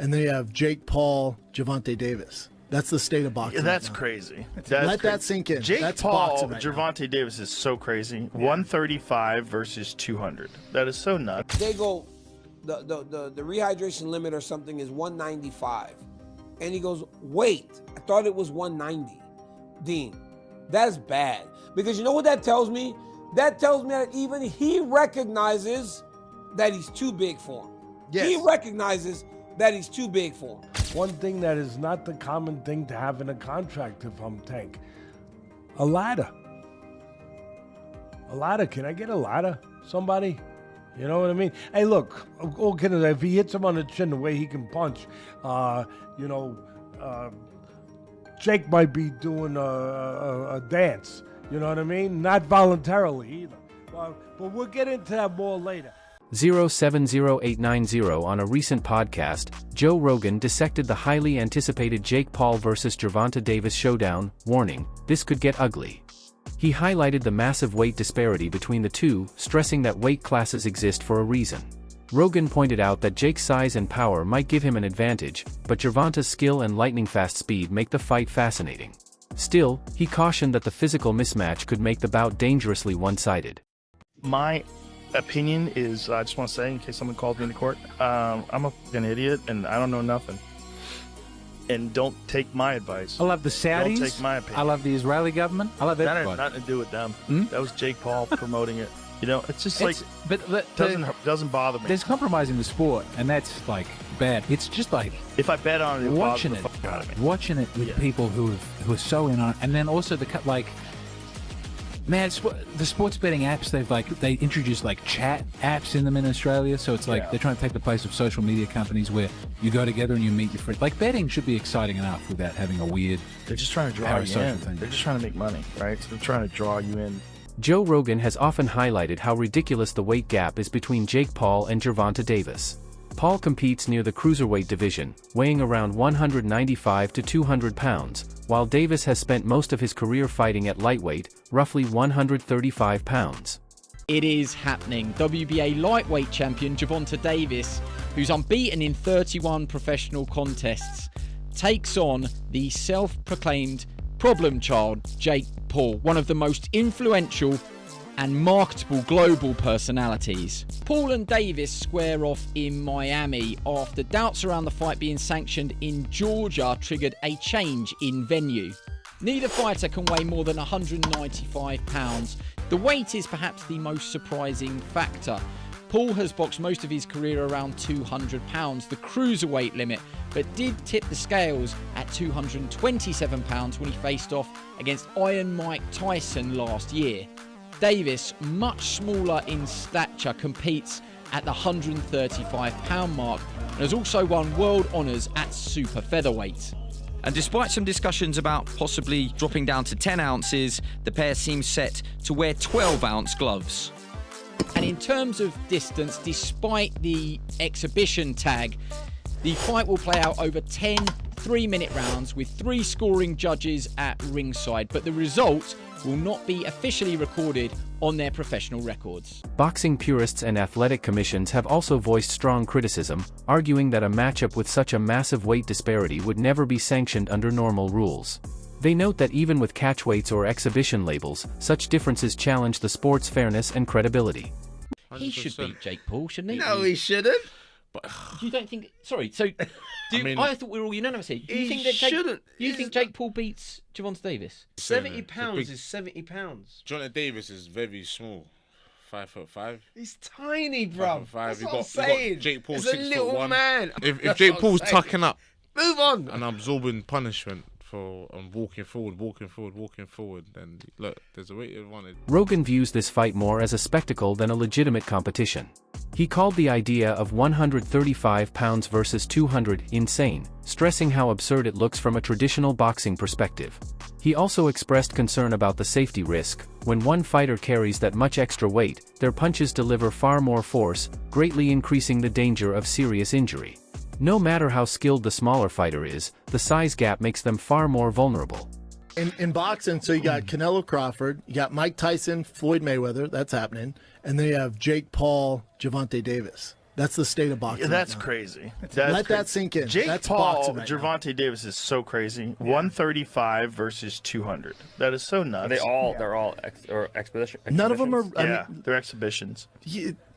and then you have Jake Paul, Gervonta Davis. That's the state of boxing. Yeah, that's right now. crazy. Let that sink in. Jake that's Paul, right Gervonta Davis is so crazy. 135 versus 200. That is so nuts. They go, the rehydration limit or something is 195. And he goes, wait, I thought it was 190. Dean, that's bad. Because you know what that tells me? That tells me that even he recognizes that he's too big for him. Yes. He recognizes that he's too big for him. One thing that is not the common thing to have in a contract if I'm Tank. A ladder. A ladder. Can I get a ladder? Somebody? You know what I mean? Hey, look, all kidding aside, if he hits him on the chin the way he can punch, Jake might be doing a dance. You know what I mean? Not voluntarily either. But we'll get into that more later. 070890 on a recent podcast, Joe Rogan dissected the highly anticipated Jake Paul vs. Gervonta Davis showdown, warning, this could get ugly. He highlighted the massive weight disparity between the two, stressing that weight classes exist for a reason. Rogan pointed out that Jake's size and power might give him an advantage, but Gervonta's skill and lightning-fast speed make the fight fascinating. Still, he cautioned that the physical mismatch could make the bout dangerously one-sided. My opinion is, I just want to say, in case someone calls me into court, I'm a fucking idiot and I don't know nothing. And don't take my advice. I love the Saudis. Don't take my opinion. I love the Israeli government. I love everybody. That had nothing to do with them. That was Jake Paul promoting it. You know, it's just doesn't bother me. There's compromising the sport, and that's like bad. It's just like if I bet on it, watching it with people who are so in on it, and then also man, the sports betting apps, they introduced like chat apps in them in Australia, so it's like they're trying to take the place of social media companies where you go together and you meet your friends. Like betting should be exciting enough without having a weird. They're just trying to draw you in. They're just trying to make money, right? So they're trying to draw you in. Joe Rogan has often highlighted how ridiculous the weight gap is between Jake Paul and Gervonta Davis. Paul competes near the cruiserweight division, weighing around 195 to 200 pounds, while Davis has spent most of his career fighting at lightweight, roughly 135 pounds. It is happening. WBA lightweight champion Gervonta Davis, who's unbeaten in 31 professional contests, takes on the self-proclaimed problem child Jake Paul, one of the most influential and marketable global personalities. Paul and Davis square off in Miami after doubts around the fight being sanctioned in Georgia triggered a change in venue. Neither fighter can weigh more than 195 pounds. The weight is perhaps the most surprising factor. Paul has boxed most of his career around 200 pounds, the cruiserweight limit, but did tip the scales at 227 pounds when he faced off against Iron Mike Tyson last year. Davis, much smaller in stature, competes at the 135 pound mark and has also won world honours at super featherweight. And despite some discussions about possibly dropping down to 10 ounces, the pair seems set to wear 12-ounce gloves. And in terms of distance, despite the exhibition tag, the fight will play out over 10 3-minute rounds with 3 scoring judges at ringside, but the result will not be officially recorded on their professional records. Boxing purists and athletic commissions have also voiced strong criticism, arguing that a matchup with such a massive weight disparity would never be sanctioned under normal rules. They note that even with catchweights or exhibition labels, such differences challenge the sport's fairness and credibility. 100%. He should beat Jake Paul, shouldn't he? No, he shouldn't. But you don't think? Sorry. So, I thought we were all unanimous here. Do you think that Jake Paul beats Gervonta Davis? 70 pounds is 70 pounds. Gervonta Davis is very small. 5'5". He's tiny, bro. 5'5". That's what I'm saying. Jake Paul, he's a little man. If Jake Paul's tucking up, move on, and absorbing punishment for walking forward, then look, there's a weight advantage. Rogan views this fight more as a spectacle than a legitimate competition. He called the idea of 135 pounds versus 200 insane, stressing how absurd it looks from a traditional boxing perspective. He also expressed concern about the safety risk. When one fighter carries that much extra weight, their punches deliver far more force, greatly increasing the danger of serious injury. No matter how skilled the smaller fighter is, the size gap makes them far more vulnerable. In boxing, so you got Canelo Crawford, you got Mike Tyson, Floyd Mayweather, that's happening, and then you have Jake Paul, Gervonta Davis. That's the state of boxing. That's right now. crazy. Let that sink in. Jake That's Paul, boxing right now. Gervonta Davis is so crazy. 135 versus 200. That is so nuts. They're all exhibition. None of them are. exhibitions? I mean, they're exhibitions.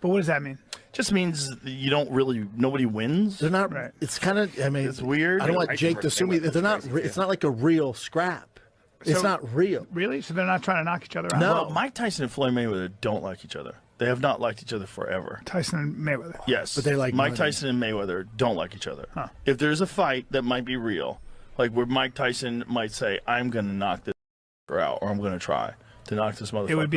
But what does that mean? Just means you don't really. Nobody wins. They're not. Right. It's kind of. I mean, it's weird. I don't want Jake to assume they're not. It's not like a real scrap. It's not real. Really? So they're not trying to knock each other out? No. Well, Mike Tyson and Floyd Mayweather don't like each other. They have not liked each other forever. Tyson and Mayweather. Yes, but they like Mike Tyson and Mayweather don't like each other. Huh. If there's a fight that might be real, like where Mike Tyson might say, "I'm going to knock this out," or "I'm going to try to knock this motherfucker out,"